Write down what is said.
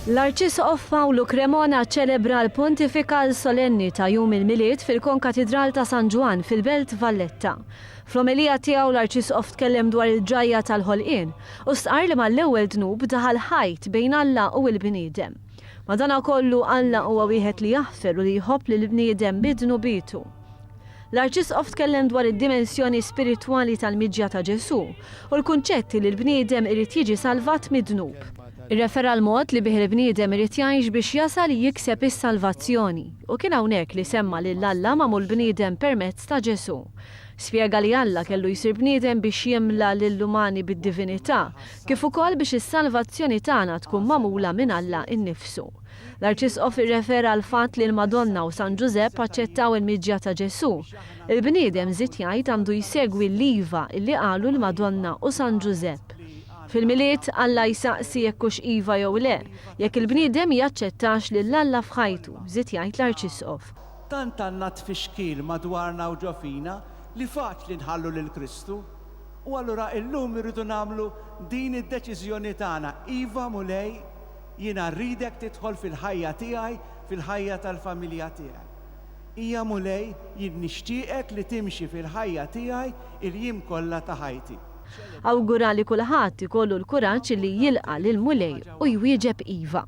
L-Arċisqof Pawlu Cremona ċċelebra l-Pontifikal solenni ta' jum il-Milied fil-Konkatedral ta' San Ġwan fil-Belt Valletta. Fl-omelija tiegħu l-Arċisqof tkellem dwar il-ġajja tal-ħolqien u stqar li mal-ewwel dnub daħal ħajt bejn Alla u l-bniedem. Madankollu Alla huwa wieħed li jaħfer u li jħobb li l-bniedem bidnu bitu. L-Arċisqof tkellem dwar id-dimensjoni spiritwali tal-miġja ta' Ġesu u l-kunċetti li l-bniedem irid jiġi salvat mid-dnub. Irrefera l-mod li bih il-bniedem irid jgħix biex jasal jikseb is-salvazzjoni u kien hawnhekk li semma lil Alla magħmul bniedem permezz ta' Ġesu. Spjega li Alla kellu jsir bniedem biex jimla lill-umani bid-divinità kif ukoll biex is-salvazzjoni tagħna tkun magħmula minn Alla innifsu. L-Arċisqof irrefera l fatt li l-Madonna u San Ġusepp aċċettaw il-miġja ta' Ġesu. Il-bniedem żied jgħid għandu jsegwi l-iva illi qalu l-Madonna u San Ġusepp. Fil-Milied Alla jsaqsi jekk hux iva jew le, jekk il-bniedem jaċċettax lil Alla f'ħajtu, żied jgħid l-Arċisqof. Tant għandna tfixkil madwarna u ġofina li faċli nħallu lil Kristu u allura llum irridu nagħmlu din id-deċiżjoni tagħna iva mulej jiena rridek tidħol fil-ħajja tiegħi, fil-ħajja tal-familja tiegħi. Hija mulej jien nixtieqek li timxi fil-ħajja tiegħi il-jiem kollha ta' ħajti. Awgura li kulħadd ikollu l-kuraġġ li jilqa' lil mulej u jwieġeb iva.